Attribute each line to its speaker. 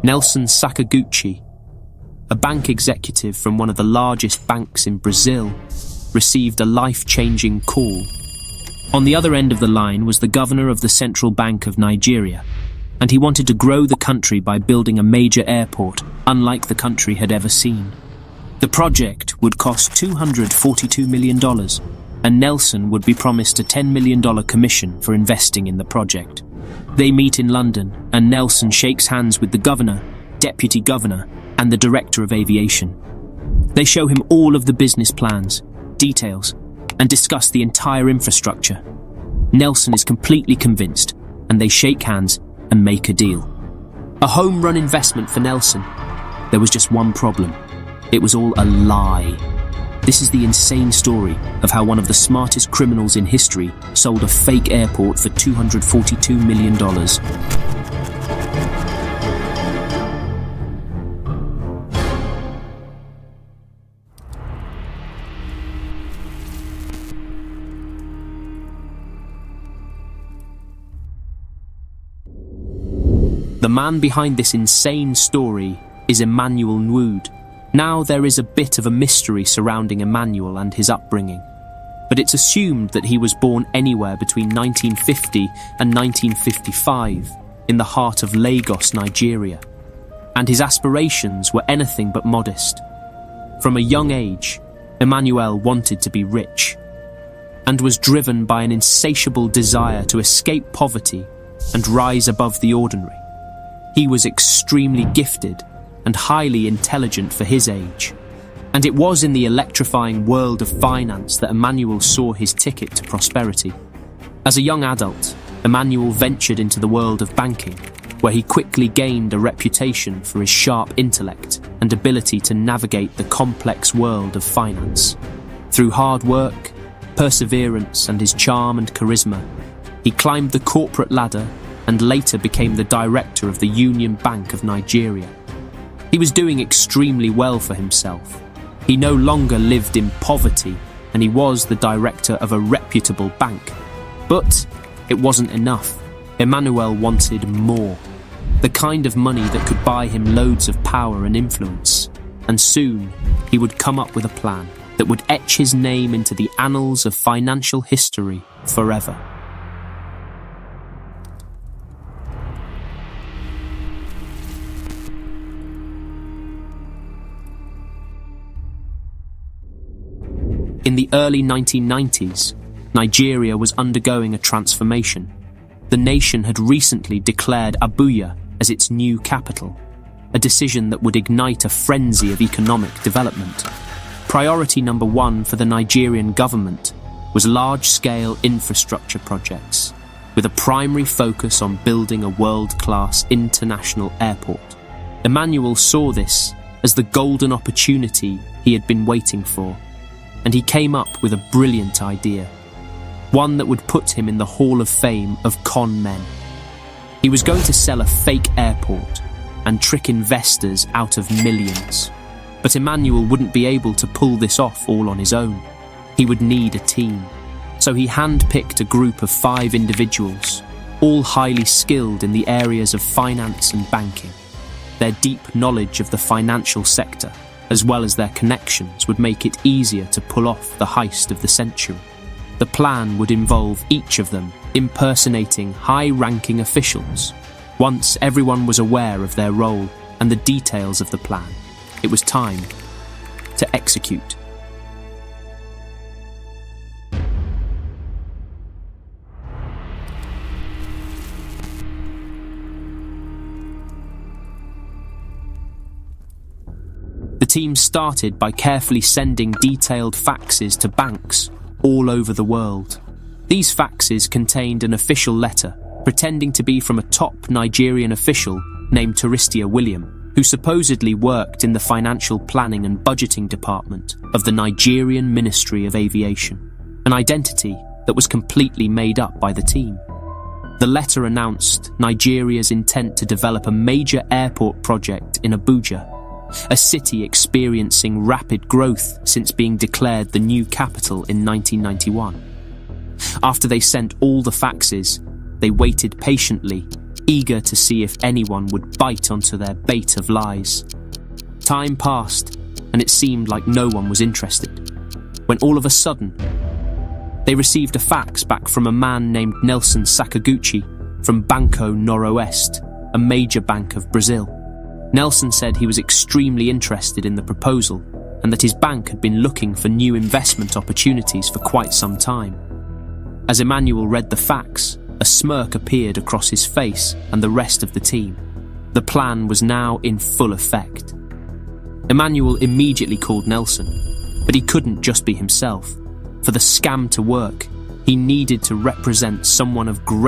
Speaker 1: Nelson Sakaguchi, a bank executive from one of the largest banks in Brazil, received a life-changing call. On the other end of the line was the governor of the Central Bank of Nigeria, and he wanted to grow the country by building a major airport, unlike the country had ever seen. The project would cost $242 million, and Nelson would be promised a $10 million commission for investing in the project. They meet in London, and Nelson shakes hands with the governor, deputy governor, and the director of aviation. They show him all of the business plans, details, and discuss the entire infrastructure. Nelson is completely convinced, and they shake hands and make a deal. A home-run investment for Nelson. There was just one problem. It was all a lie. This is the insane story of how one of the smartest criminals in history sold a fake airport for $242 million. The man behind this insane story is Emmanuel Nwoud. Now there is a bit of a mystery surrounding Emmanuel and his upbringing, but it's assumed that he was born anywhere between 1950 and 1955 in the heart of Lagos, Nigeria, and his aspirations were anything but modest. From a young age, Emmanuel wanted to be rich and was driven by an insatiable desire to escape poverty and rise above the ordinary. He was extremely gifted and highly intelligent for his age, and it was in the electrifying world of finance that Emmanuel saw his ticket to prosperity. As a young adult, Emmanuel ventured into the world of banking, where he quickly gained a reputation for his sharp intellect and ability to navigate the complex world of finance. Through hard work, perseverance, and his charm and charisma, he climbed the corporate ladder and later became the director of the Union Bank of Nigeria. He was doing extremely well for himself. He no longer lived in poverty, and he was the director of a reputable bank. But it wasn't enough. Emmanuel wanted more. The kind of money that could buy him loads of power and influence. And soon, he would come up with a plan that would etch his name into the annals of financial history forever. In the early 1990s, Nigeria was undergoing a transformation. The nation had recently declared Abuja as its new capital, a decision that would ignite a frenzy of economic development. Priority number one for the Nigerian government was large-scale infrastructure projects, with a primary focus on building a world-class international airport. Emmanuel saw this as the golden opportunity he had been waiting for, and he came up with a brilliant idea, one that would put him in the Hall of Fame of con men. He was going to sell a fake airport and trick investors out of millions. But Emmanuel wouldn't be able to pull this off all on his own. He would need a team. So he handpicked a group of 5 individuals, all highly skilled in the areas of finance and banking. Their deep knowledge of the financial sector, as well as their connections, would make it easier to pull off the heist of the century. The plan would involve each of them impersonating high-ranking officials. Once everyone was aware of their role and the details of the plan, it was time to execute. The team started by carefully sending detailed faxes to banks all over the world. These faxes contained an official letter pretending to be from a top Nigerian official named Touristia William, who supposedly worked in the financial planning and budgeting department of the Nigerian Ministry of Aviation, an identity that was completely made up by the team. The letter announced Nigeria's intent to develop a major airport project in Abuja, a city experiencing rapid growth since being declared the new capital in 1991. After they sent all the faxes, they waited patiently eager to see if anyone would bite onto their bait of lies. Time passed, and it seemed like no one was interested, when all of a sudden, they received a fax back from a man named Nelson Sakaguchi from Banco Noroeste, a major bank of Brazil. Nelson said he was extremely interested in the proposal and that his bank had been looking for new investment opportunities for quite some time. As Emmanuel read the fax, a smirk appeared across his face and the rest of the team. The plan was now in full effect. Emmanuel immediately called Nelson, but he couldn't just be himself. For the scam to work, he needed to represent someone of great